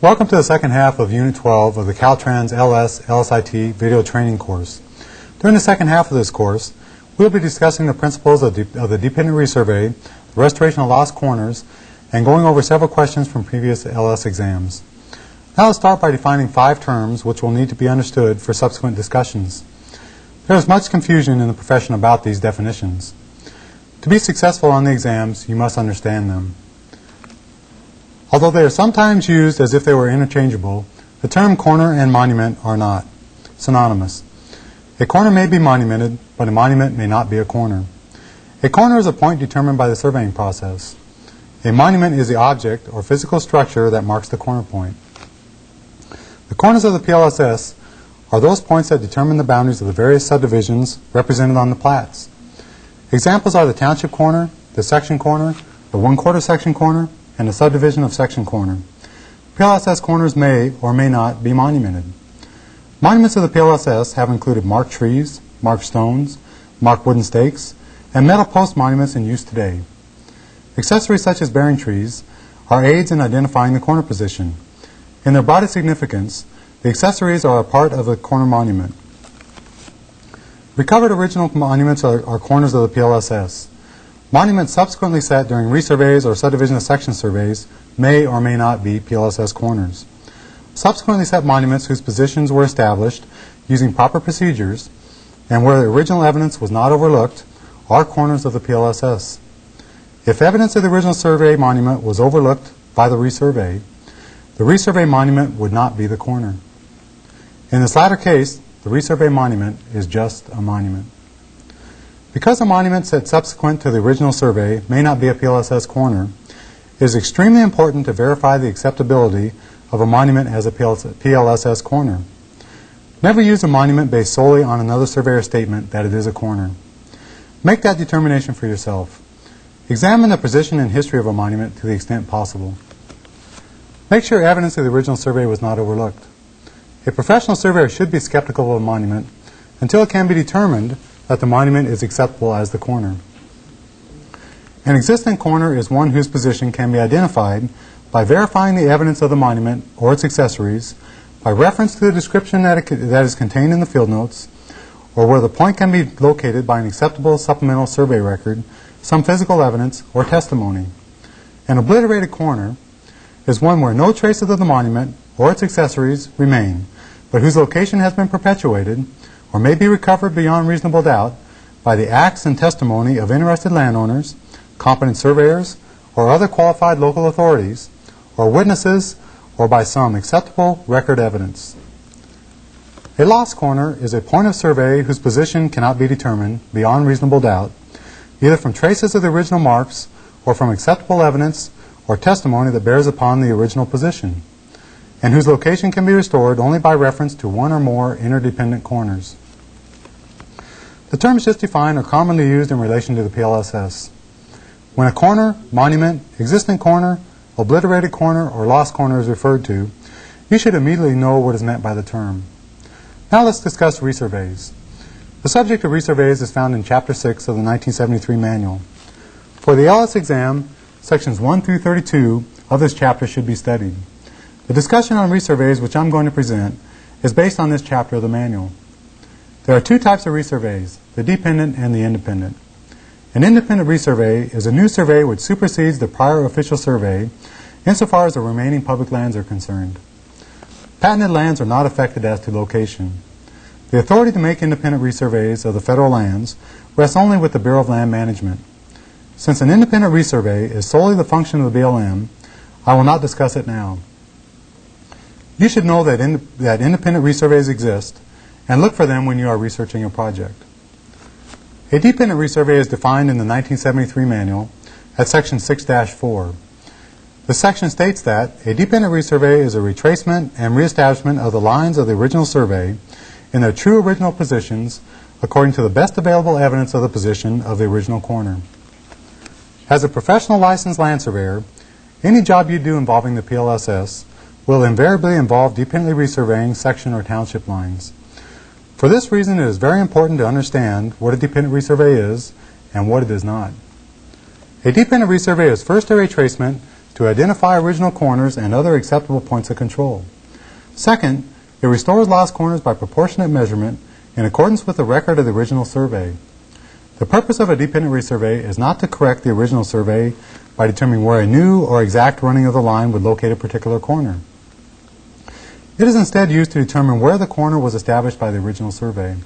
Welcome to the second half of Unit 12 of the Caltrans LS-LSIT video training course. During the second half of this course, we'll be discussing the principles of the dependent resurvey, the restoration of lost corners, and going over several questions from previous LS exams. Now let's start by defining 5 terms which will need to be understood for subsequent discussions. There is much confusion in the profession about these definitions. To be successful on the exams, you must understand them. Although they are sometimes used as if they were interchangeable, the term corner and monument are not synonymous. A corner may be monumented, but a monument may not be a corner. A corner is a point determined by the surveying process. A monument is the object or physical structure that marks the corner point. The corners of the PLSS are those points that determine the boundaries of the various subdivisions represented on the plats. Examples are the township corner, the section corner, the 1/4 section corner, and the subdivision of section corner. PLSS corners may or may not be monumented. Monuments of the PLSS have included marked trees, marked stones, marked wooden stakes, and metal post monuments in use today. Accessories such as bearing trees are aids in identifying the corner position. In their broadest significance, the accessories are a part of the corner monument. Recovered original monuments are corners of the PLSS. Monuments subsequently set during resurveys or subdivision of section surveys may or may not be PLSS corners. Subsequently set monuments whose positions were established using proper procedures and where the original evidence was not overlooked are corners of the PLSS. If evidence of the original survey monument was overlooked by the resurvey monument would not be the corner. In this latter case, the resurvey monument is just a monument. Because a monument set subsequent to the original survey may not be a PLSS corner, it is extremely important to verify the acceptability of a monument as a PLSS corner. Never use a monument based solely on another surveyor's statement that it is a corner. Make that determination for yourself. Examine the position and history of a monument to the extent possible. Make sure evidence of the original survey was not overlooked. A professional surveyor should be skeptical of a monument until it can be determined that the monument is acceptable as the corner. An existing corner is one whose position can be identified by verifying the evidence of the monument or its accessories, by reference to the description that is contained in the field notes, or where the point can be located by an acceptable supplemental survey record, some physical evidence, or testimony. An obliterated corner is one where no traces of the monument or its accessories remain, but whose location has been perpetuated or may be recovered beyond reasonable doubt by the acts and testimony of interested landowners, competent surveyors, or other qualified local authorities, or witnesses, or by some acceptable record evidence. A lost corner is a point of survey whose position cannot be determined beyond reasonable doubt, either from traces of the original marks or from acceptable evidence or testimony that bears upon the original position, and whose location can be restored only by reference to one or more interdependent corners. The terms just defined are commonly used in relation to the PLSS. When a corner, monument, existing corner, obliterated corner, or lost corner is referred to, you should immediately know what is meant by the term. Now let's discuss resurveys. The subject of resurveys is found in Chapter 6 of the 1973 manual. For the LS exam, sections 1 through 32 of this chapter should be studied. The discussion on resurveys which I'm going to present is based on this chapter of the manual. There are 2 types of resurveys, the dependent and the independent. An independent resurvey is a new survey which supersedes the prior official survey insofar as the remaining public lands are concerned. Patented lands are not affected as to location. The authority to make independent resurveys of the federal lands rests only with the Bureau of Land Management. Since an independent resurvey is solely the function of the BLM, I will not discuss it now. You should know that independent resurveys exist and look for them when you are researching a project. A dependent resurvey is defined in the 1973 manual at section 6-4. The section states that a dependent resurvey is a retracement and reestablishment of the lines of the original survey in their true original positions according to the best available evidence of the position of the original corner. As a professional licensed land surveyor, any job you do involving the PLSS will invariably involve dependently resurveying section or township lines. For this reason, it is very important to understand what a dependent resurvey is and what it is not. A dependent resurvey is first a retracement to identify original corners and other acceptable points of control. Second, it restores lost corners by proportionate measurement in accordance with the record of the original survey. The purpose of a dependent resurvey is not to correct the original survey by determining where a new or exact running of the line would locate a particular corner. It is instead used to determine where the corner was established by the original survey.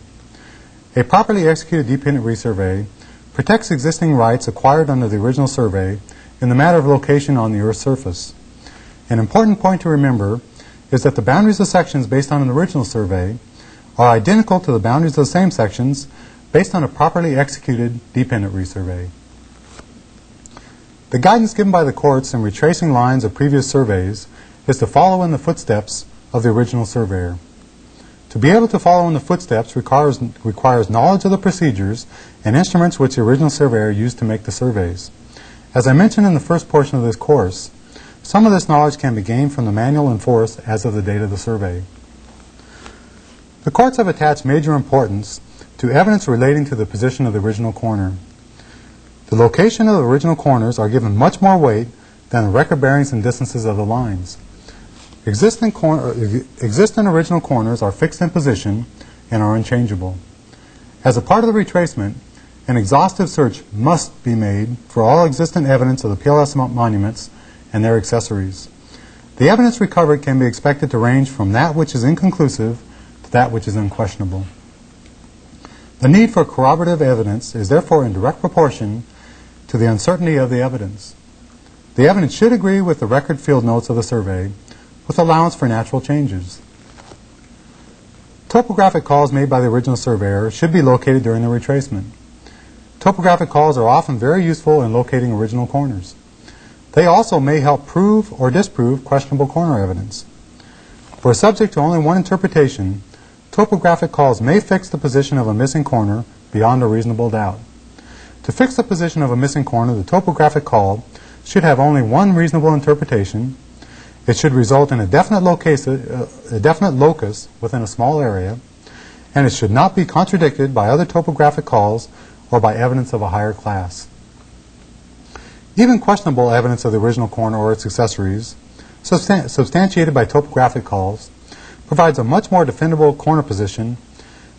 A properly executed dependent resurvey protects existing rights acquired under the original survey in the matter of location on the Earth's surface. An important point to remember is that the boundaries of sections based on an original survey are identical to the boundaries of the same sections based on a properly executed dependent resurvey. The guidance given by the courts in retracing lines of previous surveys is to follow in the footsteps of the original surveyor. To be able to follow in the footsteps requires knowledge of the procedures and instruments which the original surveyor used to make the surveys. As I mentioned in the first portion of this course, some of this knowledge can be gained from the manual in force as of the date of the survey. The courts have attached major importance to evidence relating to the position of the original corner. The location of the original corners are given much more weight than the record bearings and distances of the lines. Existing original corners are fixed in position and are unchangeable. As a part of the retracement, an exhaustive search must be made for all existent evidence of the PLS monuments and their accessories. The evidence recovered can be expected to range from that which is inconclusive to that which is unquestionable. The need for corroborative evidence is therefore in direct proportion to the uncertainty of the evidence. The evidence should agree with the record field notes of the survey, with allowance for natural changes. Topographic calls made by the original surveyor should be located during the retracement. Topographic calls are often very useful in locating original corners. They also may help prove or disprove questionable corner evidence. For a subject to only one interpretation, topographic calls may fix the position of a missing corner beyond a reasonable doubt. To fix the position of a missing corner, the topographic call should have only one reasonable interpretation. It should result in a definite locus within a small area, and it should not be contradicted by other topographic calls or by evidence of a higher class. Even questionable evidence of the original corner or its accessories, substantiated by topographic calls, provides a much more defendable corner position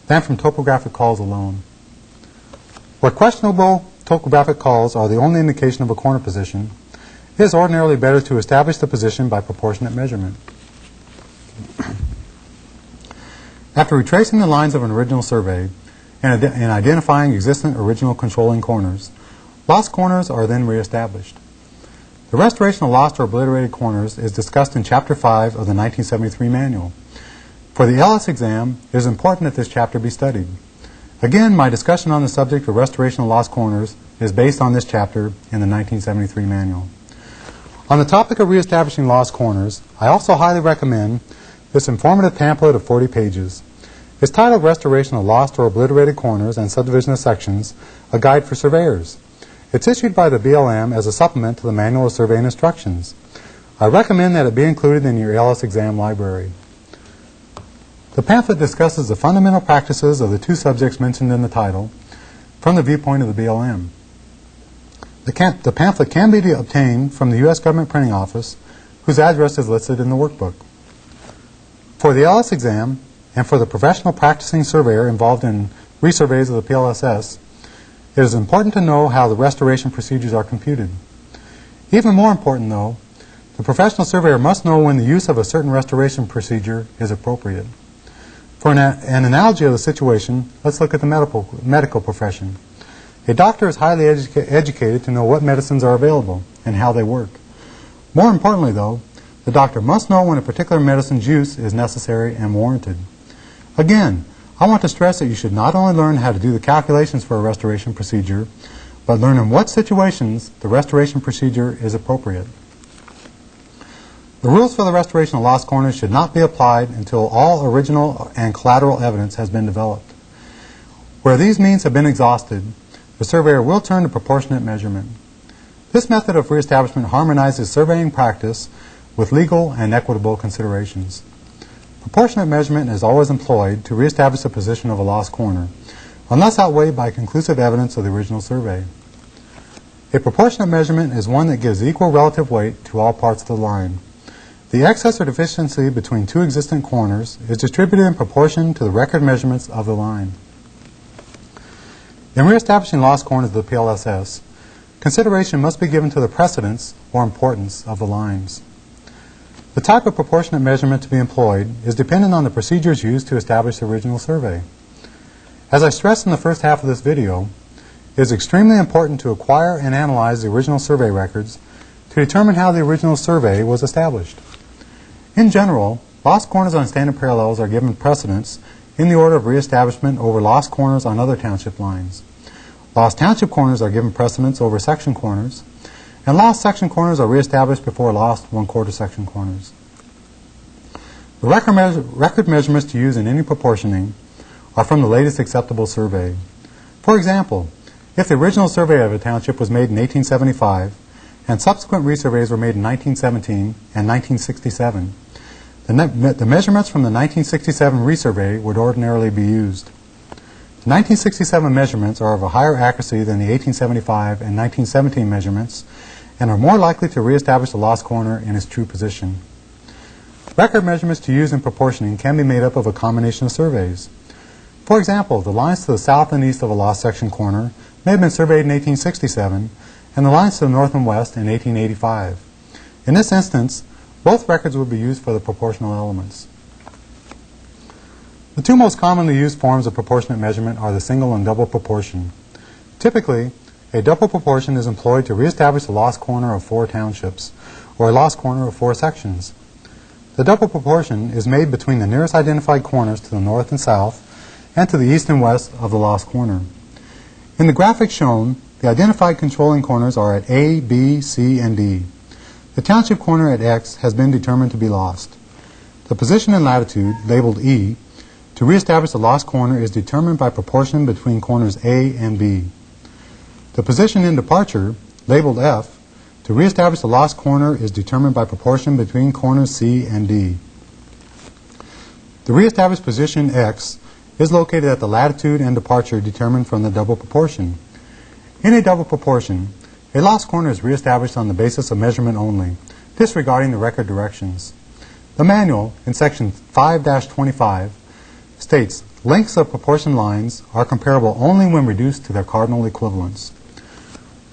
than from topographic calls alone. Where questionable topographic calls are the only indication of a corner position, it is ordinarily better to establish the position by proportionate measurement. After retracing the lines of an original survey and identifying existent original controlling corners, lost corners are then reestablished. The restoration of lost or obliterated corners is discussed in Chapter 5 of the 1973 manual. For the LS exam, it is important that this chapter be studied. Again, my discussion on the subject of restoration of lost corners is based on this chapter in the 1973 manual. On the topic of reestablishing lost corners, I also highly recommend this informative pamphlet of 40 pages. It's titled Restoration of Lost or Obliterated Corners and Subdivision of Sections, a Guide for Surveyors. It's issued by the BLM as a supplement to the Manual of Surveying Instructions. I recommend that it be included in your LS exam library. The pamphlet discusses the fundamental practices of the two subjects mentioned in the title from the viewpoint of the BLM. The pamphlet can be obtained from the U.S. Government Printing Office, whose address is listed in the workbook. For the LS exam, and for the professional practicing surveyor involved in resurveys of the PLSS, it is important to know how the restoration procedures are computed. Even more important, though, the professional surveyor must know when the use of a certain restoration procedure is appropriate. For an analogy of the situation, let's look at the medical profession. A doctor is highly educated to know what medicines are available and how they work. More importantly, though, the doctor must know when a particular medicine's use is necessary and warranted. Again, I want to stress that you should not only learn how to do the calculations for a restoration procedure, but learn in what situations the restoration procedure is appropriate. The rules for the restoration of lost corners should not be applied until all original and collateral evidence has been developed. Where these means have been exhausted, the surveyor will turn to proportionate measurement. This method of reestablishment harmonizes surveying practice with legal and equitable considerations. Proportionate measurement is always employed to reestablish the position of a lost corner, unless outweighed by conclusive evidence of the original survey. A proportionate measurement is one that gives equal relative weight to all parts of the line. The excess or deficiency between two existent corners is distributed in proportion to the record measurements of the line. In reestablishing lost corners of the PLSS, consideration must be given to the precedence or importance of the lines. The type of proportionate measurement to be employed is dependent on the procedures used to establish the original survey. As I stressed in the first half of this video, it is extremely important to acquire and analyze the original survey records to determine how the original survey was established. In general, lost corners on standard parallels are given precedence in the order of reestablishment over lost corners on other township lines. Lost township corners are given precedence over section corners, and lost section corners are reestablished before lost 1/4 section corners. The record measurements to use in any proportioning are from the latest acceptable survey. For example, if the original survey of a township was made in 1875 and subsequent resurveys were made in 1917 and 1967, the measurements from the 1967 resurvey would ordinarily be used. The 1967 measurements are of a higher accuracy than the 1875 and 1917 measurements and are more likely to reestablish the lost corner in its true position. Record measurements to use in proportioning can be made up of a combination of surveys. For example, the lines to the south and east of a lost section corner may have been surveyed in 1867 and the lines to the north and west in 1885. In this instance, both records would be used for the proportional elements. The two most commonly used forms of proportionate measurement are the single and double proportion. Typically, a double proportion is employed to reestablish the lost corner of 4 townships, or a lost corner of 4 sections. The double proportion is made between the nearest identified corners to the north and south and to the east and west of the lost corner. In the graphic shown, the identified controlling corners are at A, B, C, and D. The township corner at X has been determined to be lost. The position and latitude, labeled E, to reestablish the lost corner is determined by proportion between corners A and B. The position in departure, labeled F, to reestablish the lost corner is determined by proportion between corners C and D. The reestablished position X is located at the latitude and departure determined from the double proportion. In a double proportion, a lost corner is reestablished on the basis of measurement only, disregarding the record directions. The manual, in section 5-25, states lengths of proportion lines are comparable only when reduced to their cardinal equivalents.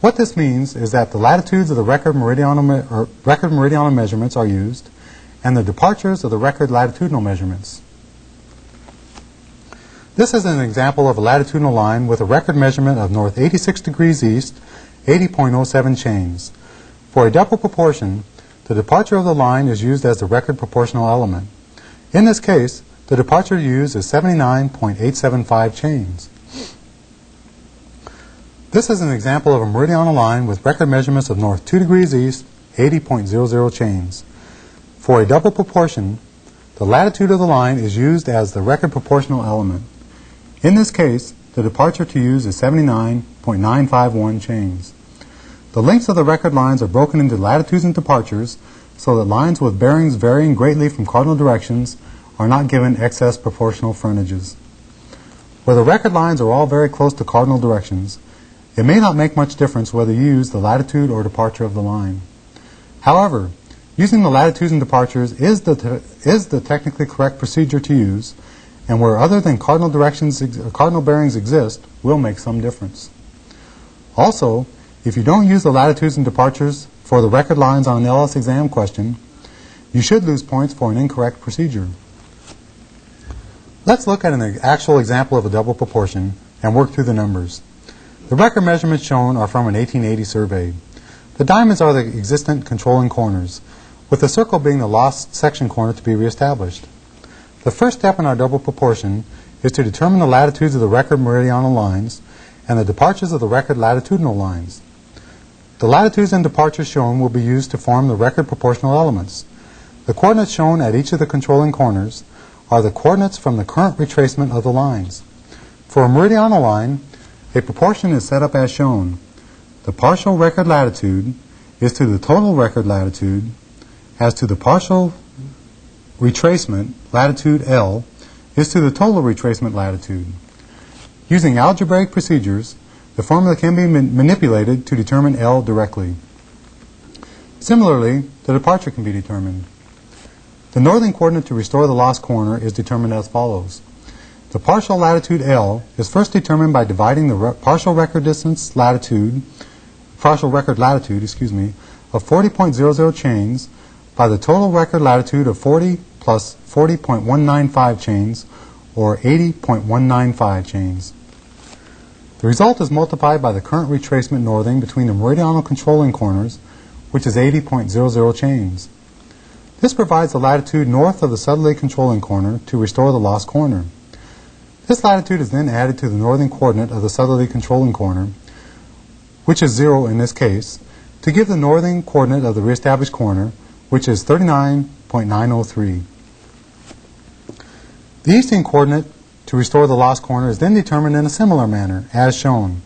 What this means is that the latitudes of the record meridional measurements are used, and the departures of the record latitudinal measurements. This is an example of a latitudinal line with a record measurement of north 86 degrees east, 80.07 chains. For a double proportion, the departure of the line is used as the record proportional element. In this case, the departure used is 79.875 chains. This is an example of a meridional line with record measurements of north 2 degrees east, 80.00 chains. For a double proportion, the latitude of the line is used as the record proportional element. In this case, the departure to use is 79.951 chains. The lengths of the record lines are broken into latitudes and departures so that lines with bearings varying greatly from cardinal directions are not given excess proportional frontages. Where the record lines are all very close to cardinal directions, it may not make much difference whether you use the latitude or departure of the line. However, using the latitudes and departures is the technically correct procedure to use, and where other than cardinal bearings exist will make some difference. Also, if you don't use the latitudes and departures for the record lines on an LS exam question, you should lose points for an incorrect procedure. Let's look at an actual example of a double proportion and work through the numbers. The record measurements shown are from an 1880 survey. The diamonds are the existent controlling corners, with the circle being the lost section corner to be reestablished. The first step in our double proportion is to determine the latitudes of the record meridional lines and the departures of the record latitudinal lines. The latitudes and departures shown will be used to form the record proportional elements. The coordinates shown at each of the controlling corners are the coordinates from the current retracement of the lines. For a meridional line, a proportion is set up as shown. The partial record latitude is to the total record latitude as to the partial retracement, latitude L, is to the total retracement latitude. Using algebraic procedures, The formula can be manipulated to determine L directly. Similarly, the departure can be determined. The northing coordinate to restore the lost corner is determined as follows. The partial latitude L is first determined by dividing the partial record latitude of 40.00 chains by the total record latitude of 40 plus 40.195 chains, or 80.195 chains. The result is multiplied by the current retracement northing between the meridional controlling corners, which is 80.00 chains. This provides the latitude north of the southerly controlling corner to restore the lost corner. This latitude is then added to the northing coordinate of the southerly controlling corner, which is 0 in this case, to give the northing coordinate of the reestablished corner, which is 39.903. The easting coordinate to restore the lost corner is then determined in a similar manner, as shown.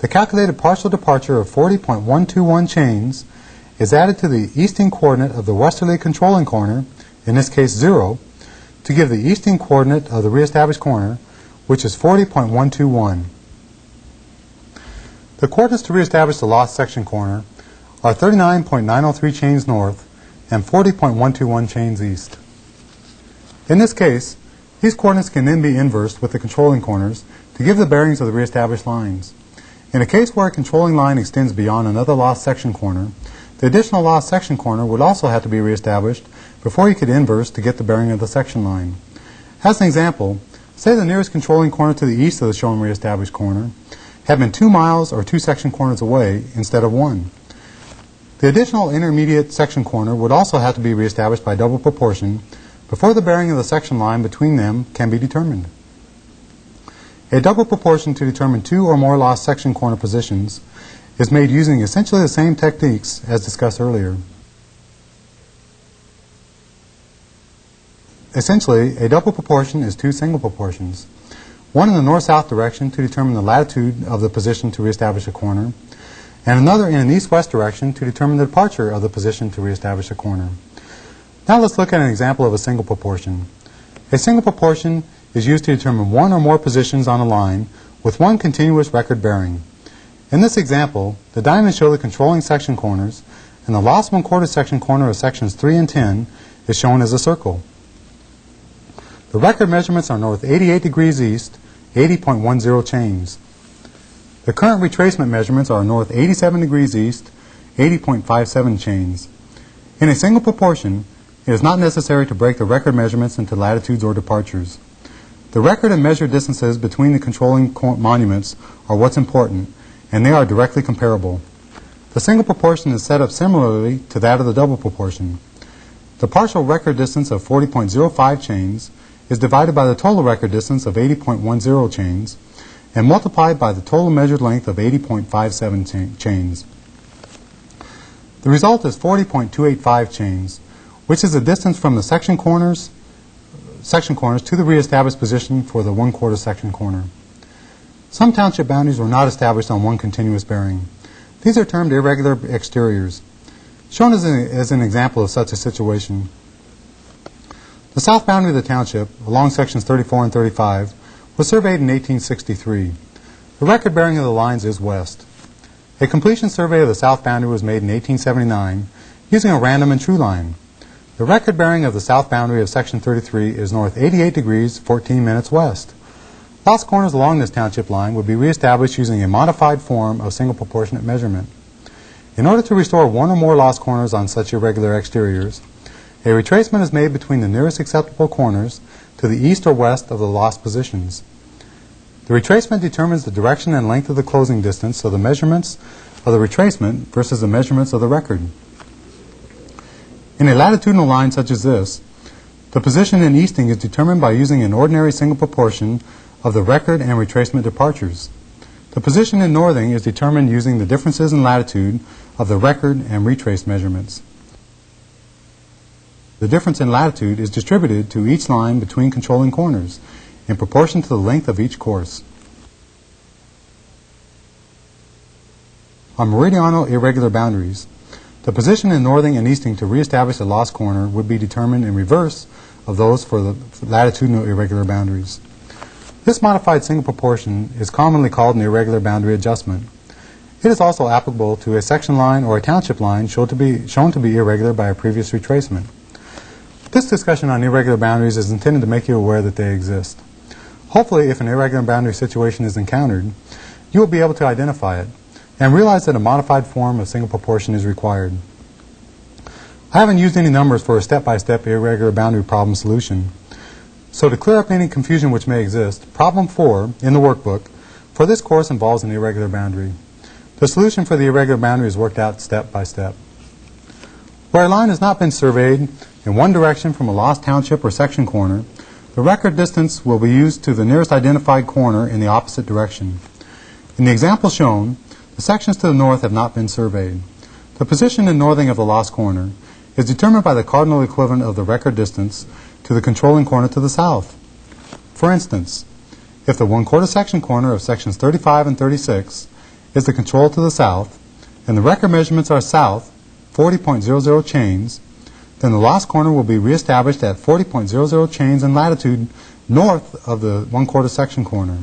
The calculated partial departure of 40.121 chains is added to the easting coordinate of the westerly controlling corner, in this case 0, to give the easting coordinate of the reestablished corner, which is 40.121. The coordinates to reestablish the lost section corner are 39.903 chains north and 40.121 chains east. In this case, these coordinates can then be inversed with the controlling corners to give the bearings of the reestablished lines. In a case where a controlling line extends beyond another lost section corner, the additional lost section corner would also have to be reestablished before you could inverse to get the bearing of the section line. As an example, say the nearest controlling corner to the east of the shown reestablished corner had been 2 miles or 2 section corners away instead of 1. The additional intermediate section corner would also have to be reestablished by double proportion before the bearing of the section line between them can be determined. A double proportion to determine 2 or more lost section corner positions is made using essentially the same techniques as discussed earlier. Essentially, a double proportion is 2 single proportions, one in the north-south direction to determine the latitude of the position to reestablish a corner, and another in an east-west direction to determine the departure of the position to reestablish a corner. Now let's look at an example of a single proportion. A single proportion is used to determine 1 or more positions on a line with one continuous record bearing. In this example, the diamonds show the controlling section corners, and the lost 1/4 section corner of sections 3 and 10 is shown as a circle. The record measurements are north 88 degrees east, 80.10 chains. The current retracement measurements are north 87 degrees east, 80.57 chains. In a single proportion, it is not necessary to break the record measurements into latitudes or departures. The record and measured distances between the controlling monuments are what's important, and they are directly comparable. The single proportion is set up similarly to that of the double proportion. The partial record distance of 40.05 chains is divided by the total record distance of 80.10 chains and multiplied by the total measured length of 80.57 chains. The result is 40.285 chains, which is the distance from the section corners to the reestablished position for the 1/4 section corner. Some township boundaries were not established on one continuous bearing. These are termed irregular exteriors. Shown as an example of such a situation, the south boundary of the township, along sections 34 and 35, was surveyed in 1863. The record bearing of the lines is west. A completion survey of the south boundary was made in 1879 using a random and true line. The record bearing of the south boundary of section 33 is north 88 degrees 14 minutes west. Lost corners along this township line would be reestablished using a modified form of single proportionate measurement. In order to restore 1 or more lost corners on such irregular exteriors, a retracement is made between the nearest acceptable corners to the east or west of the lost positions. The retracement determines the direction and length of the closing distance of the measurements of the retracement versus the measurements of the record. In a latitudinal line such as this, the position in easting is determined by using an ordinary single proportion of the record and retracement departures. The position in northing is determined using the differences in latitude of the record and retraced measurements. The difference in latitude is distributed to each line between controlling corners in proportion to the length of each course. On meridional irregular boundaries, the position in northing and easting to reestablish a lost corner would be determined in reverse of those for the latitudinal irregular boundaries. This modified single proportion is commonly called an irregular boundary adjustment. It is also applicable to a section line or a township line shown to be irregular by a previous retracement. This discussion on irregular boundaries is intended to make you aware that they exist. Hopefully, if an irregular boundary situation is encountered, you will be able to identify it and realize that a modified form of single proportion is required. I haven't used any numbers for a step-by-step irregular boundary problem solution. So to clear up any confusion which may exist, problem 4 in the workbook for this course involves an irregular boundary. The solution for the irregular boundary is worked out step by step. Where a line has not been surveyed in one direction from a lost township or section corner, the record distance will be used to the nearest identified corner in the opposite direction. In the example shown, the sections to the north have not been surveyed. The position and northing of the lost corner is determined by the cardinal equivalent of the record distance to the controlling corner to the south. For instance, if the 1/4 section corner of sections 35 and 36 is the control to the south, and the record measurements are south 40.00 chains, then the lost corner will be reestablished at 40.00 chains in latitude north of the 1/4 section corner.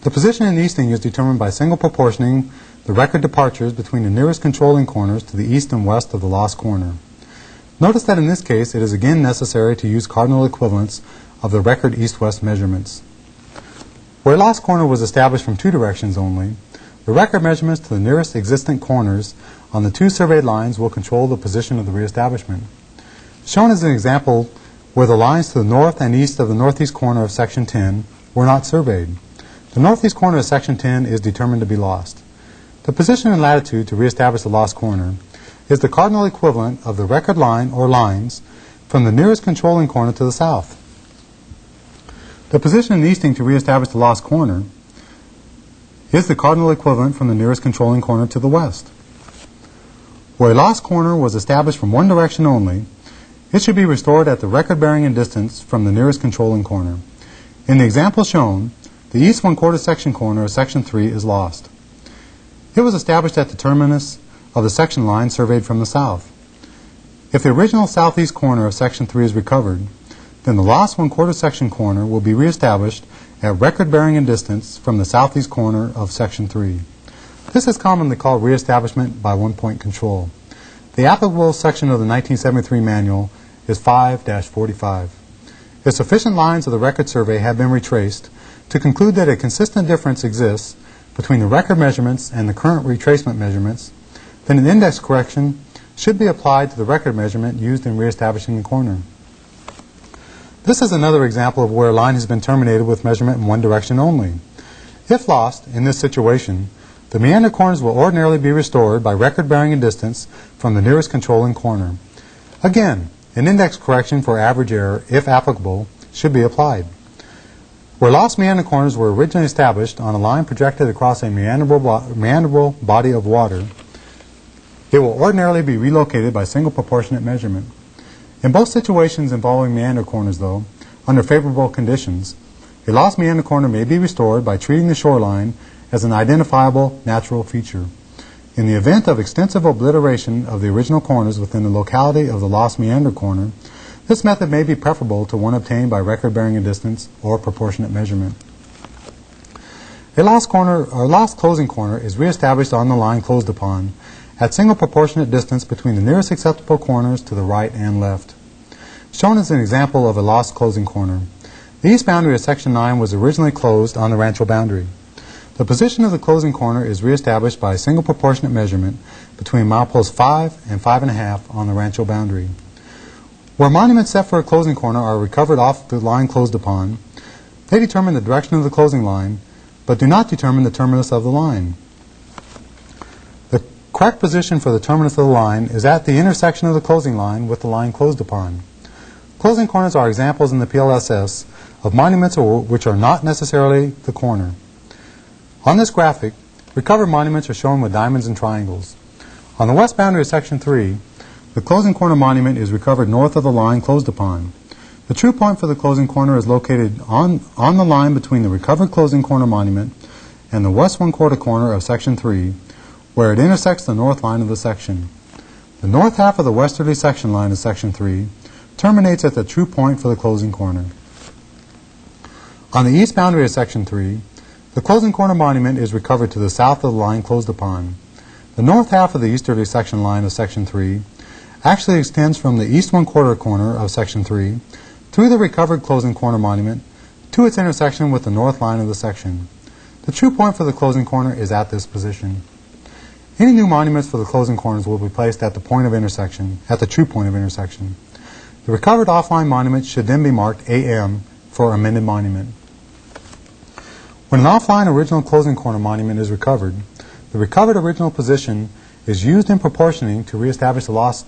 The position in easting is determined by single proportioning the record departures between the nearest controlling corners to the east and west of the lost corner. Notice that in this case it is again necessary to use cardinal equivalents of the record east-west measurements. Where a lost corner was established from two directions only, the record measurements to the nearest existent corners on the two surveyed lines will control the position of the reestablishment. Shown as an example where the lines to the north and east of the northeast corner of section 10 were not surveyed. The northeast corner of section 10 is determined to be lost. The position and latitude to reestablish the lost corner is the cardinal equivalent of the record line or lines from the nearest controlling corner to the south. The position in easting to reestablish the lost corner is the cardinal equivalent from the nearest controlling corner to the west. Where a lost corner was established from one direction only, it should be restored at the record bearing and distance from the nearest controlling corner. In the example shown, the east 1/4 section corner of section 3 is lost. It was established at the terminus of the section line surveyed from the south. If the original southeast corner of section 3 is recovered, then the lost 1/4 section corner will be reestablished at record bearing and distance from the southeast corner of section 3. This is commonly called reestablishment by one-point control. The applicable section of the 1973 manual is 5-45. If sufficient lines of the record survey have been retraced to conclude that a consistent difference exists between the record measurements and the current retracement measurements, then an index correction should be applied to the record measurement used in reestablishing the corner. This is another example of where a line has been terminated with measurement in one direction only. If lost, in this situation, the meander corners will ordinarily be restored by record bearing and distance from the nearest controlling corner. Again, an index correction for average error, if applicable, should be applied. Where lost meander corners were originally established on a line projected across a meanderable body of water, it will ordinarily be relocated by single proportionate measurement. In both situations involving meander corners, though, under favorable conditions, a lost meander corner may be restored by treating the shoreline as an identifiable natural feature. In the event of extensive obliteration of the original corners within the locality of the lost meander corner, this method may be preferable to one obtained by record bearing and distance or proportionate measurement. A lost closing corner is reestablished on the line closed upon at single proportionate distance between the nearest acceptable corners to the right and left. Shown as an example of a lost closing corner, the east boundary of section 9 was originally closed on the rancho boundary. The position of the closing corner is reestablished by a single proportionate measurement between mileposts 5 and 5.5 on the rancho boundary. Where monuments set for a closing corner are recovered off the line closed upon, they determine the direction of the closing line, but do not determine the terminus of the line. The correct position for the terminus of the line is at the intersection of the closing line with the line closed upon. Closing corners are examples in the PLSS of monuments which are not necessarily the corner. On this graphic, recovered monuments are shown with diamonds and triangles. On the west boundary of section 3, the closing corner monument is recovered north of the line closed upon. The true point for the closing corner is located on the line between the recovered closing corner monument and the west 1/4 corner of section 3, where it intersects the north line of the section. The north half of the westerly section line of section 3 terminates at the true point for the closing corner. On the east boundary of Section 3, the closing corner monument is recovered to the south of the line closed upon. The north half of the easterly section line of Section 3 actually extends from the east 1/4 corner of Section 3 through the recovered closing corner monument to its intersection with the north line of the section. The true point for the closing corner is at this position. Any new monuments for the closing corners will be placed at the point of intersection, at the true point of intersection. The recovered offline monument should then be marked AM for amended monument. When an offline original closing corner monument is recovered, the recovered original position is used in proportioning to reestablish the lost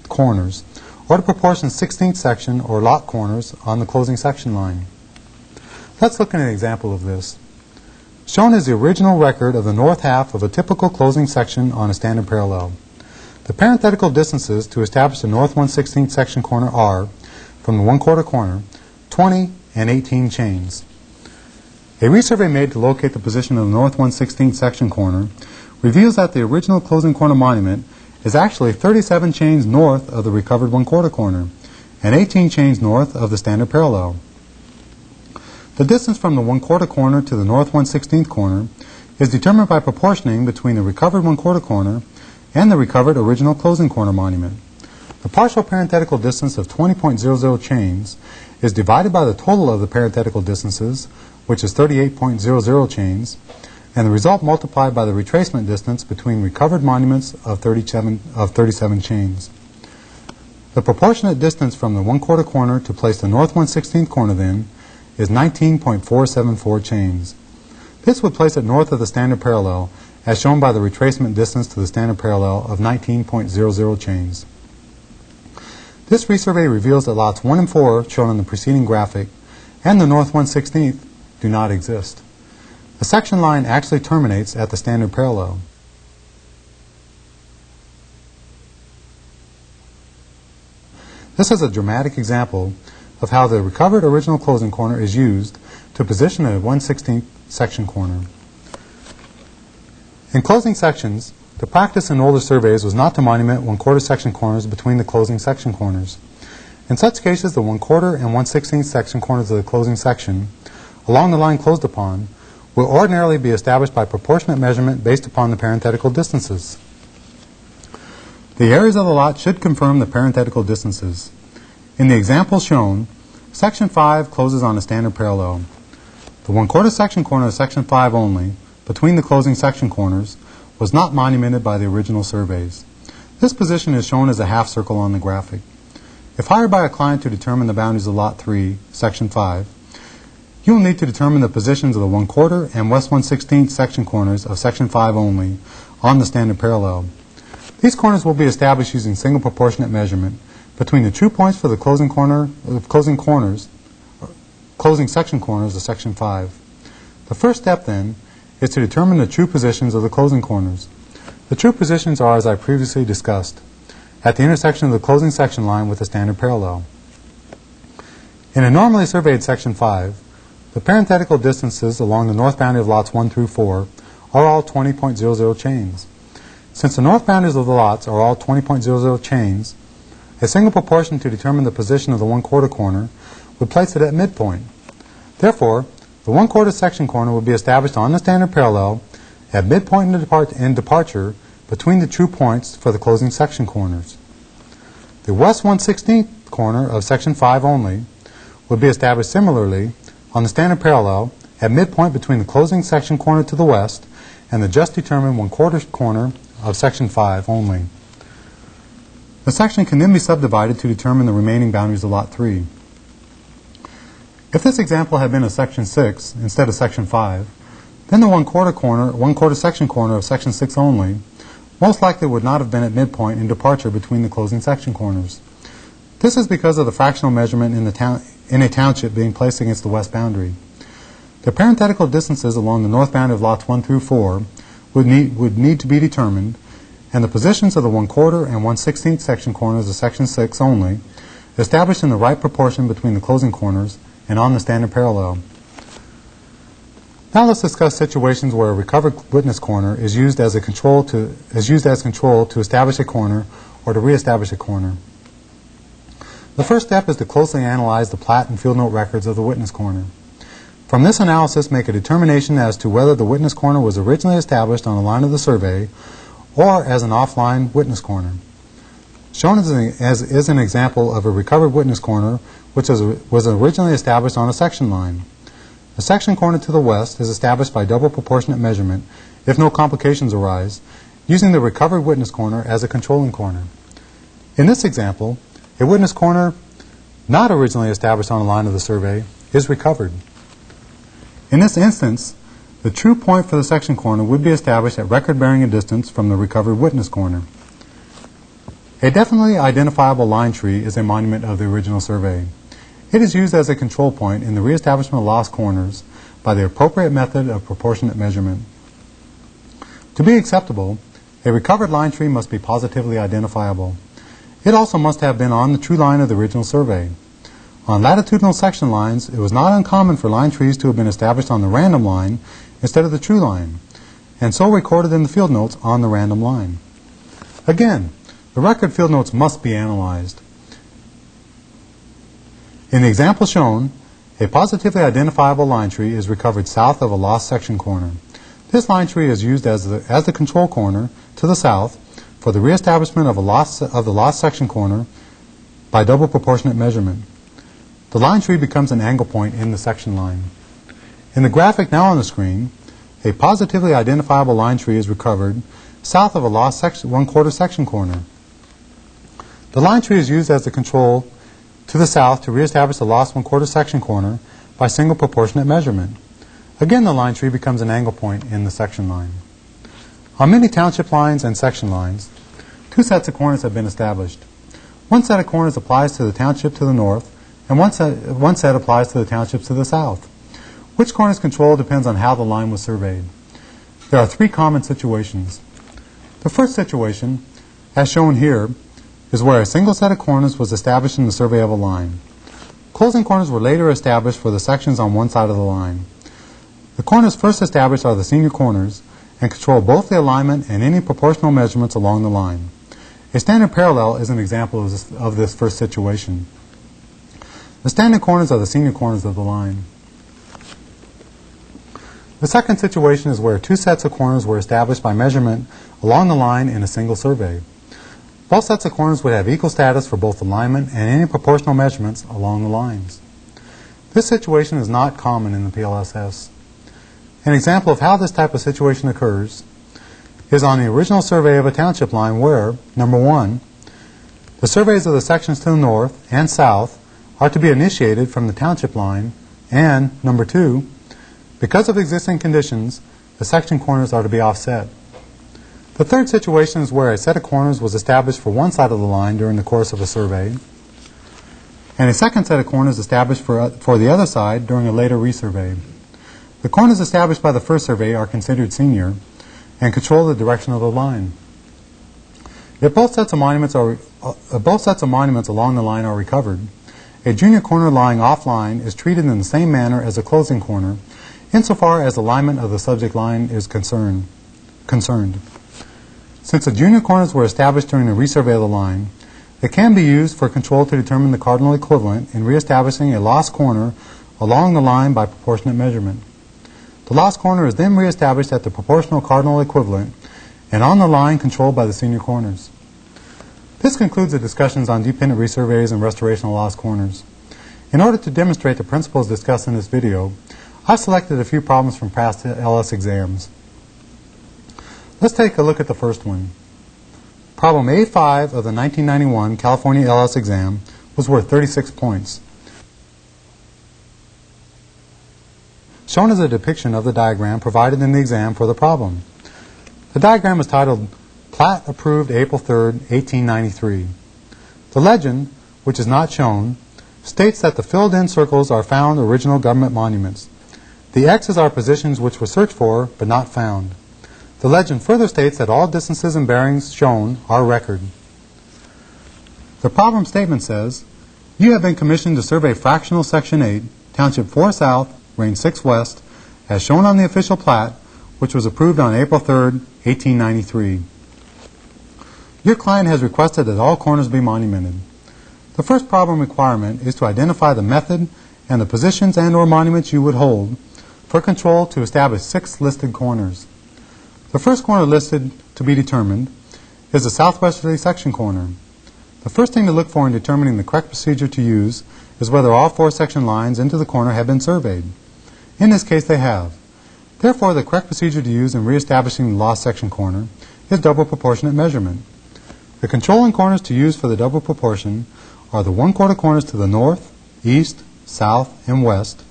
corners, or to proportion 16th section or lot corners on the closing section line. Let's look at an example of this. Shown is the original record of the north half of a typical closing section on a standard parallel. The parenthetical distances to establish the north 1/16th section corner are, from the 1/4 corner, 20 and 18 chains. A resurvey made to locate the position of the north 1/16th section corner reveals that the original closing corner monument is actually 37 chains north of the recovered 1/4 corner and 18 chains north of the standard parallel. The distance from the 1/4 corner to the north 1/16th corner is determined by proportioning between the recovered 1/4 corner and the recovered original closing corner monument. The partial parenthetical distance of 20.00 chains is divided by the total of the parenthetical distances, which is 38.00 chains, and the result multiplied by the retracement distance between recovered monuments of 37 chains. The proportionate distance from the 1/4 corner to place the north 1/16th corner, then, is 19.474 chains. This would place it north of the standard parallel, as shown by the retracement distance to the standard parallel of 19.00 chains. This resurvey reveals that lots 1 and 4, shown in the preceding graphic, and the north 1/16th do not exist. The section line actually terminates at the standard parallel. This is a dramatic example of how the recovered original closing corner is used to position a 1/16th section corner. In closing sections, the practice in older surveys was not to monument 1/4 section corners between the closing section corners. In such cases, the 1/4 and 1/16th section corners of the closing section, along the line closed upon, will ordinarily be established by proportionate measurement based upon the parenthetical distances. The areas of the lot should confirm the parenthetical distances. In the example shown, Section 5 closes on a standard parallel. The 1/4 section corner of Section 5 only, between the closing section corners, was not monumented by the original surveys. This position is shown as a half circle on the graphic. If hired by a client to determine the boundaries of Lot 3, Section 5, you will need to determine the positions of the 1/4 and west 1/16th section corners of Section 5 only on the standard parallel. These corners will be established using single proportionate measurement between the true points for the closing section corners of Section 5. The first step, then, is to determine the true positions of the closing corners. The true positions are, as I previously discussed, at the intersection of the closing section line with the standard parallel. In a normally surveyed Section 5, the parenthetical distances along the north boundary of lots 1 through 4 are all 20.00 chains. Since the north boundaries of the lots are all 20.00 chains, a single proportion to determine the position of the 1/4 corner would place it at midpoint. Therefore, the 1/4 section corner would be established on the standard parallel at midpoint in departure between the true points for the closing section corners. The west 1/16th corner of Section 5 only would be established similarly on the standard parallel at midpoint between the closing section corner to the west and the just determined 1/4 corner of Section 5 only. The section can then be subdivided to determine the remaining boundaries of Lot 3. If this example had been a Section 6 instead of Section 5, then the 1/4 section corner of Section 6 only most likely would not have been at midpoint in departure between the closing section corners. This is because of the fractional measurement in a township being placed against the west boundary. The parenthetical distances along the north boundary of lots 1 through 4 would need to be determined, and the positions of the 1/4 and 1/16th section corners of Section 6 only established in the right proportion between the closing corners and on the standard parallel. Now let's discuss situations where a recovered witness corner is used as control to establish a corner or to reestablish a corner. The first step is to closely analyze the plat and field note records of the witness corner. From this analysis, make a determination as to whether the witness corner was originally established on a line of the survey or as an offline witness corner. Shown is an example of a recovered witness corner which was originally established on a section line. A section corner to the west is established by double proportionate measurement if no complications arise, using the recovered witness corner as a controlling corner. In this example, a witness corner not originally established on a line of the survey is recovered. In this instance, the true point for the section corner would be established at record-bearing a distance from the recovered witness corner. A definitely identifiable line tree is a monument of the original survey. It is used as a control point in the reestablishment of lost corners by the appropriate method of proportionate measurement. To be acceptable, a recovered line tree must be positively identifiable. It also must have been on the true line of the original survey. On latitudinal section lines, it was not uncommon for line trees to have been established on the random line instead of the true line, and so recorded in the field notes on the random line. Again, the record field notes must be analyzed. In the example shown, a positively identifiable line tree is recovered south of a lost section corner. This line tree is used as the control corner to the south for the reestablishment of the lost section corner by double proportionate measurement. The line tree becomes an angle point in the section line. In the graphic now on the screen, a positively identifiable line tree is recovered south of a lost 1/4 section corner. The line tree is used as the control to the south to reestablish the lost 1/4 section corner by single proportionate measurement. Again, the line tree becomes an angle point in the section line. On many township lines and section lines, two sets of corners have been established. One set of corners applies to the township to the north, and one set applies to the townships to the south. Which corner is controlled depends on how the line was surveyed. There are three common situations. The first situation, as shown here, is where a single set of corners was established in the survey of a line. Closing corners were later established for the sections on one side of the line. The corners first established are the senior corners and control both the alignment and any proportional measurements along the line. A standard parallel is an example of this first situation. The standard corners are the senior corners of the line. The second situation is where two sets of corners were established by measurement along the line in a single survey. Both sets of corners would have equal status for both alignment and any proportional measurements along the lines. This situation is not common in the PLSS. An example of how this type of situation occurs is on the original survey of a township line where, number one, the surveys of the sections to the north and south are to be initiated from the township line, and, number two, because of existing conditions, the section corners are to be offset. The third situation is where a set of corners was established for one side of the line during the course of a survey, and a second set of corners established for the other side during a later resurvey. The corners established by the first survey are considered senior and control the direction of the line. If both sets of monuments along the line are recovered, a junior corner lying offline is treated in the same manner as a closing corner insofar as alignment of the subject line is concerned. Since the junior corners were established during the resurvey of the line, they can be used for control to determine the cardinal equivalent in reestablishing a lost corner along the line by proportionate measurement. The lost corner is then reestablished at the proportional cardinal equivalent and on the line controlled by the senior corners. This concludes the discussions on dependent resurveys and restoration of lost corners. In order to demonstrate the principles discussed in this video, I've selected a few problems from past LS exams. Let's take a look at the first one. Problem A5 of the 1991 California LS exam was worth 36 points. Shown is a depiction of the diagram provided in the exam for the problem. The diagram is titled Plat Approved April 3, 1893. The legend, which is not shown, states that the filled-in circles are found original government monuments. The X's are positions which were searched for but not found. The legend further states that all distances and bearings shown are record. The problem statement says, you have been commissioned to survey fractional section 8, township 4 south, range 6 west, as shown on the official plat, which was approved on April 3, 1893. Your client has requested that all corners be monumented. The first problem requirement is to identify the method and the positions and/or monuments you would hold for control to establish 6 listed corners. The first corner listed to be determined is the southwesterly section corner. The first thing to look for in determining the correct procedure to use is whether all 4 section lines into the corner have been surveyed. In this case, they have. Therefore, the correct procedure to use in reestablishing the lost section corner is double proportionate measurement. The controlling corners to use for the double proportion are the 1/4 corners to the north, east, south, and west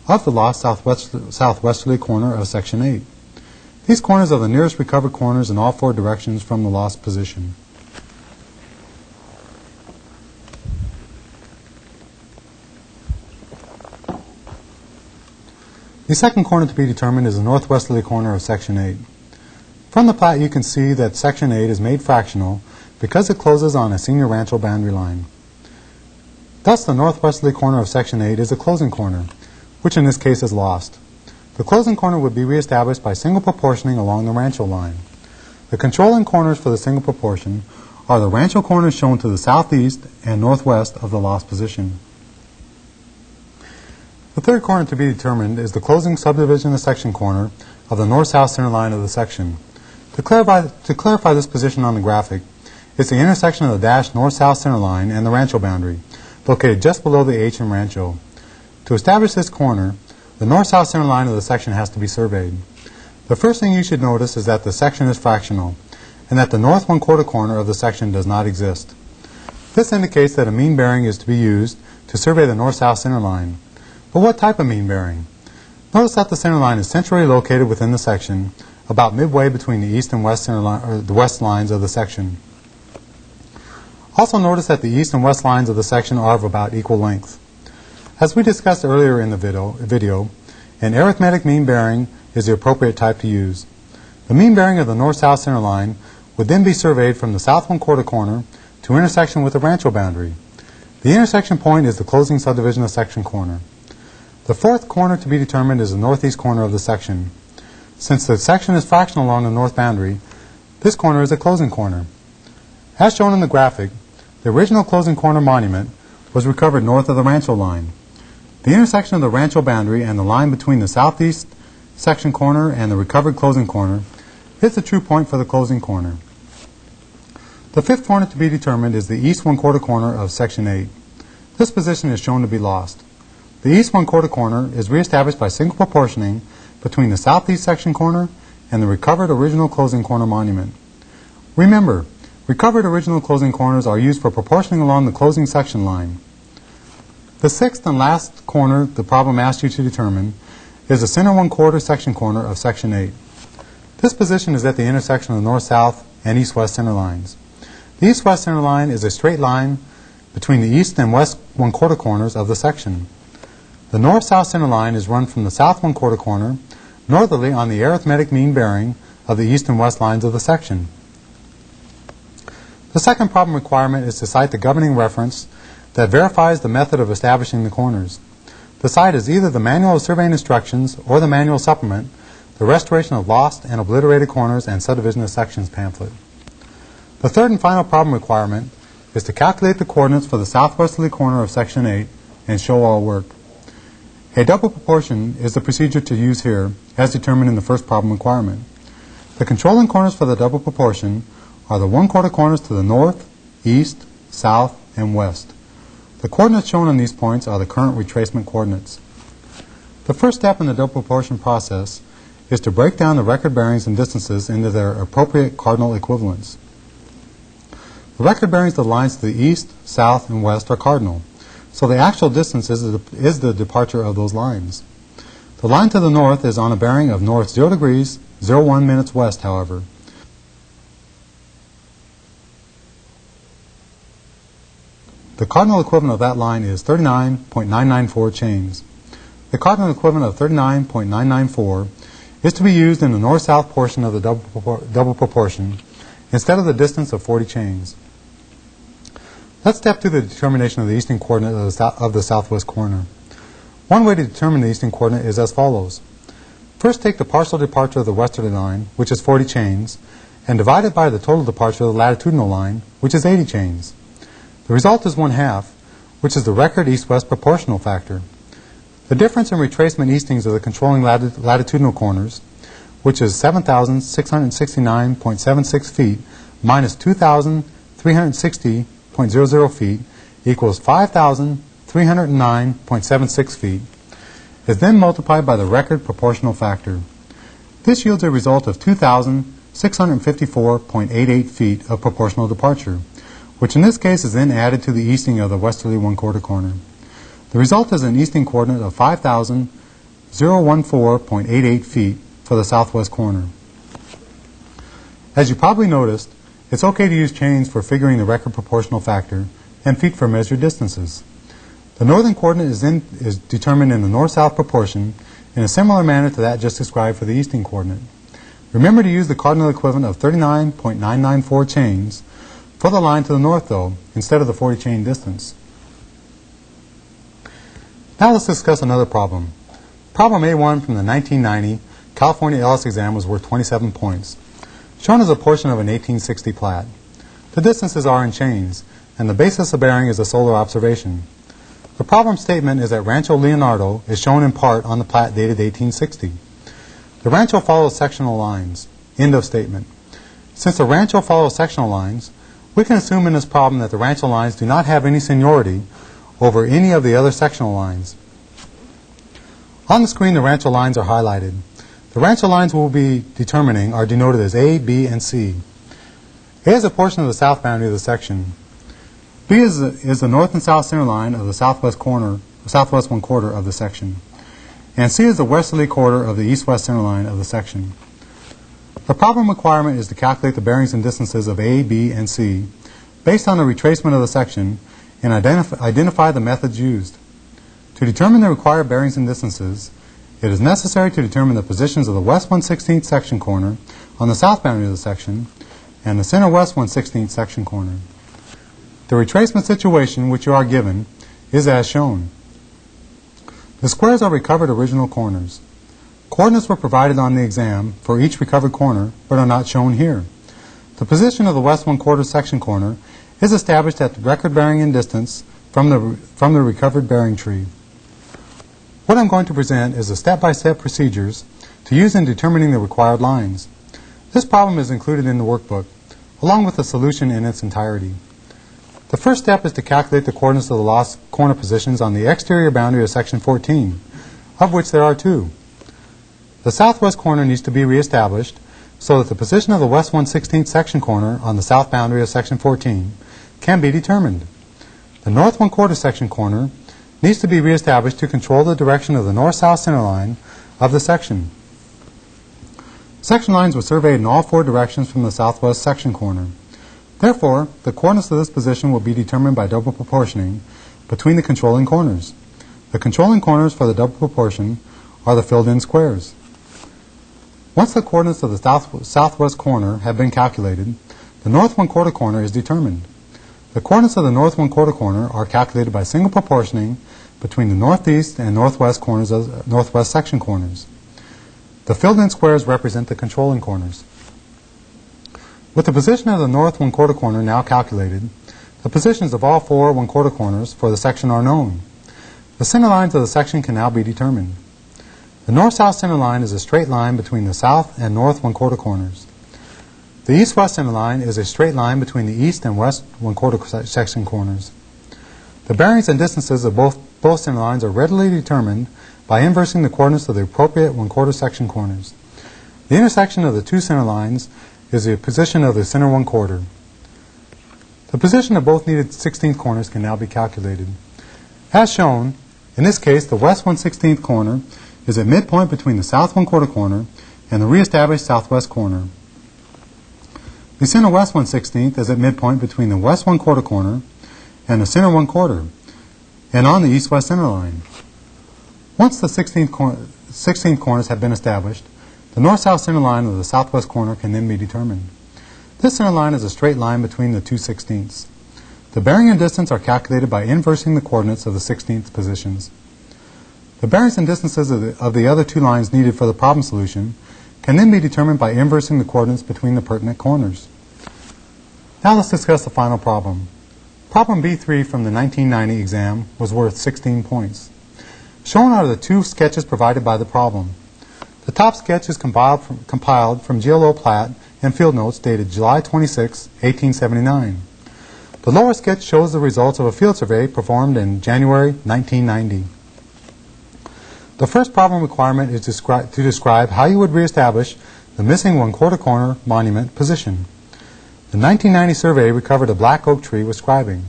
of the lost southwesterly corner of section 8. These corners are the nearest recovered corners in all 4 directions from the lost position. The second corner to be determined is the northwesterly corner of section 8. From the plat you can see that section 8 is made fractional because it closes on a senior rancho boundary line. Thus, the northwesterly corner of section 8 is a closing corner, which in this case is lost. The closing corner would be reestablished by single proportioning along the rancho line. The controlling corners for the single proportion are the rancho corners shown to the southeast and northwest of the lost position. The third corner to be determined is the closing subdivision of section corner of the north-south center line of the section. To clarify this position on the graphic, it's the intersection of the dashed north-south center line and the rancho boundary, located just below the H in rancho. To establish this corner, the north-south center line of the section has to be surveyed. The first thing you should notice is that the section is fractional, and that the north 1/4 corner of the section does not exist. This indicates that a mean bearing is to be used to survey the north-south center line. But what type of mean bearing? Notice that the center line is centrally located within the section, about midway between the east and west center line, or the west lines of the section. Also notice that the east and west lines of the section are of about equal length. As we discussed earlier in the video, an arithmetic mean bearing is the appropriate type to use. The mean bearing of the north-south center line would then be surveyed from the south 1/4 corner to intersection with the rancho boundary. The intersection point is the closing subdivision of section corner. The fourth corner to be determined is the northeast corner of the section. Since the section is fractional along the north boundary, this corner is a closing corner. As shown in the graphic, the original closing corner monument was recovered north of the rancho line. The intersection of the rancho boundary and the line between the southeast section corner and the recovered closing corner is the true point for the closing corner. The fifth corner to be determined is the east 1/4 corner of section 8. This position is shown to be lost. The east 1/4 corner is reestablished by single proportioning between the southeast section corner and the recovered original closing corner monument. Remember, recovered original closing corners are used for proportioning along the closing section line. The sixth and last corner the problem asked you to determine is the center 1/4 section corner of section 8. This position is at the intersection of the north-south and east-west center lines. The east-west center line is a straight line between the east and west 1/4 corners of the section. The north-south center line is run from the south 1/4 corner northerly on the arithmetic mean bearing of the east and west lines of the section. The second problem requirement is to cite the governing reference that verifies the method of establishing the corners. The site is either the Manual of Surveying Instructions or the Manual Supplement, the Restoration of Lost and Obliterated Corners and Subdivision of Sections pamphlet. The third and final problem requirement is to calculate the coordinates for the southwesterly corner of section 8 and show all work. A double proportion is the procedure to use here, as determined in the first problem requirement. The controlling corners for the double proportion are the 1/4 corners to the north, east, south, and west. The coordinates shown on these points are the current retracement coordinates. The first step in the double proportion process is to break down the record bearings and distances into their appropriate cardinal equivalents. The record bearings of the lines to the east, south, and west are cardinal, so the actual distance is the departure of those lines. The line to the north is on a bearing of north 0 degrees, 01 minutes west, however. The cardinal equivalent of that line is 39.994 chains. The cardinal equivalent of 39.994 is to be used in the north-south portion of the double proportion instead of the distance of 40 chains. Let's step to the determination of the eastern coordinate of the southwest corner. One way to determine the eastern coordinate is as follows. First, take the partial departure of the westerly line, which is 40 chains, and divide it by the total departure of the latitudinal line, which is 80 chains. The result is 1/2, which is the record east-west proportional factor. The difference in retracement eastings of the controlling latitudinal corners, which is 7,669.76 feet minus 2,360.00 feet equals 5,309.76 feet, is then multiplied by the record proportional factor. This yields a result of 2,654.88 feet of proportional departure, which in this case is then added to the easting of the westerly 1/4 corner. The result is an easting coordinate of 5,014.88 feet for the southwest corner. As you probably noticed, it's okay to use chains for figuring the record proportional factor and feet for measured distances. The northern coordinate is determined in the north-south proportion in a similar manner to that just described for the easting coordinate. Remember to use the cardinal equivalent of 39.994 chains for the line to the north, though, instead of the 40 chain distance. Now let's discuss another problem. Problem A1 from the 1990 California LS exam was worth 27 points. Shown as a portion of an 1860 plat. The distances are in chains, and the basis of bearing is a solar observation. The problem statement is that Rancho Leonardo is shown in part on the plat dated 1860. The rancho follows sectional lines. End of statement. Since the rancho follows sectional lines, we can assume in this problem that the rancho lines do not have any seniority over any of the other sectional lines. On the screen, the rancho lines are highlighted. The rancho lines we'll be determining are denoted as A, B, and C. A is a portion of the south boundary of the section. B is the north and south center line of the southwest 1/4 of the section. And C is the westerly quarter of the east-west center line of the section. The problem requirement is to calculate the bearings and distances of A, B, and C based on the retracement of the section and identify the methods used. To determine the required bearings and distances, it is necessary to determine the positions of the west 1/16 section corner on the south boundary of the section and the center west 1/16 section corner. The retracement situation which you are given is as shown. The squares are recovered original corners. Coordinates were provided on the exam for each recovered corner, but are not shown here. The position of the west 1/4 section corner is established at the record bearing and distance from the recovered bearing tree. What I'm going to present is the step-by-step procedures to use in determining the required lines. This problem is included in the workbook, along with the solution in its entirety. The first step is to calculate the coordinates of the lost corner positions on the exterior boundary of section 14, of which there are two. The southwest corner needs to be reestablished so that the position of the west 1/16 section corner on the south boundary of section 14 can be determined. The north 1/4 section corner needs to be reestablished to control the direction of the north-south center line of the section. Section lines were surveyed in all four directions from the southwest section corner. Therefore, the coordinates of this position will be determined by double proportioning between the controlling corners. The controlling corners for the double proportion are the filled-in squares. Once the coordinates of the southwest corner have been calculated, the north 1/4 corner is determined. The coordinates of the north 1/4 corner are calculated by single proportioning between the northeast and northwest corners of northwest section corners. The filled-in squares represent the controlling corners. With the position of the north 1/4 corner now calculated, the positions of all four 1/4 corners for the section are known. The center lines of the section can now be determined. The north-south center line is a straight line between the south and north 1/4 corners. The east-west center line is a straight line between the east and west 1/4 section corners. The bearings and distances of both center lines are readily determined by inversing the coordinates of the appropriate 1/4 section corners. The intersection of the two center lines is the position of the center 1/4. The position of both needed 16th corners can now be calculated. As shown, in this case, the west 1/16 corner is at midpoint between the south 1/4 corner and the reestablished southwest corner. The center west 1/16 is at midpoint between the west 1/4 corner and the center 1/4, and on the east-west center line. Once the 16th corners have been established, the north-south center line of the southwest corner can then be determined. This center line is a straight line between the two 16ths. The bearing and distance are calculated by inversing the coordinates of the 16th positions. The bearings and distances of the other two lines needed for the problem solution can then be determined by inversing the coordinates between the pertinent corners. Now let's discuss the final problem. Problem B3 from the 1990 exam was worth 16 points. Shown are the two sketches provided by the problem. The top sketch is compiled from GLO Platt and field notes dated July 26, 1879. The lower sketch shows the results of a field survey performed in January 1990. The first problem requirement is to describe how you would reestablish the missing 1/4 corner monument position. The 1990 survey recovered a black oak tree with scribing.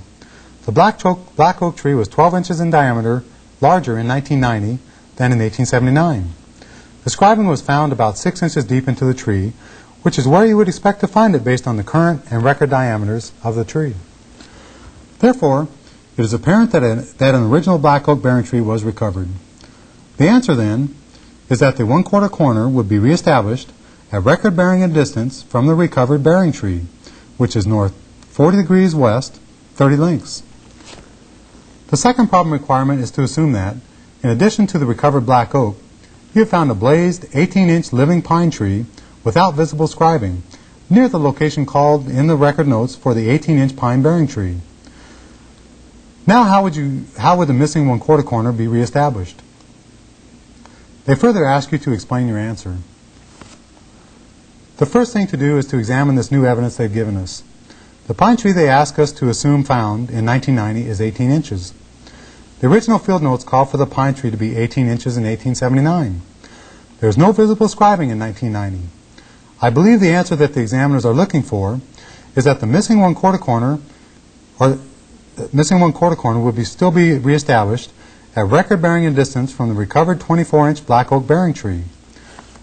The black oak tree was 12 inches in diameter, larger in 1990 than in 1879. The scribing was found about 6 inches deep into the tree, which is where you would expect to find it based on the current and record diameters of the tree. Therefore, it is apparent that an original black oak bearing tree was recovered. The answer, then, is that the 1/4 corner would be reestablished at record bearing and distance from the recovered bearing tree, which is north 40 degrees west, 30 lengths. The second problem requirement is to assume that, in addition to the recovered black oak, you have found a blazed 18-inch living pine tree without visible scribing near the location called in the record notes for the 18-inch pine bearing tree. Now how would the missing 1/4 corner be reestablished? They further ask you to explain your answer. The first thing to do is to examine this new evidence they've given us. The pine tree they ask us to assume found in 1990 is 18 inches. The original field notes call for the pine tree to be 18 inches in 1879. There is no visible scribing in 1990. I believe the answer that the examiners are looking for is that the missing 1/4 corner would still be reestablished at record bearing and distance from the recovered 24-inch black oak bearing tree.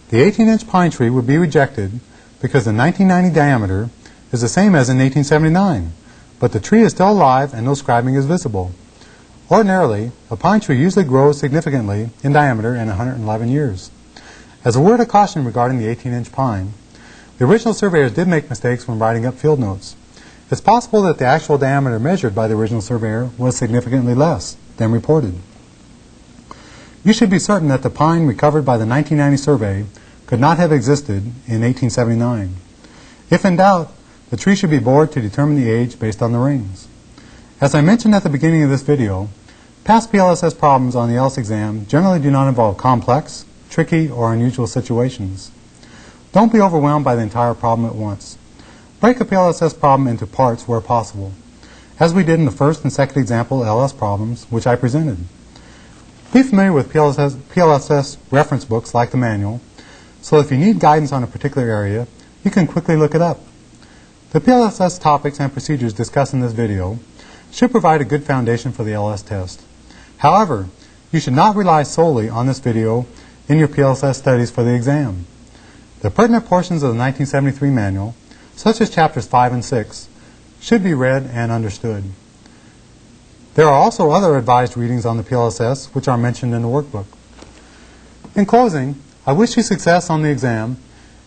The 18-inch pine tree would be rejected because the 1990 diameter is the same as in 1879, but the tree is still alive and no scribing is visible. Ordinarily, a pine tree usually grows significantly in diameter in 111 years. As a word of caution regarding the 18-inch pine, the original surveyors did make mistakes when writing up field notes. It's possible that the actual diameter measured by the original surveyor was significantly less than reported. You should be certain that the pine recovered by the 1990 survey could not have existed in 1879. If in doubt, the tree should be bored to determine the age based on the rings. As I mentioned at the beginning of this video, past PLSS problems on the ELS exam generally do not involve complex, tricky, or unusual situations. Don't be overwhelmed by the entire problem at once. Break a PLSS problem into parts where possible, as we did in the first and second example LS problems, which I presented. Be familiar with PLSS reference books like the manual, so if you need guidance on a particular area, you can quickly look it up. The PLSS topics and procedures discussed in this video should provide a good foundation for the LS test. However, you should not rely solely on this video in your PLSS studies for the exam. The pertinent portions of the 1973 manual, such as chapters 5 and 6, should be read and understood. There are also other advised readings on the PLSS which are mentioned in the workbook. In closing, I wish you success on the exam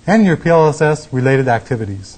and your PLSS related activities.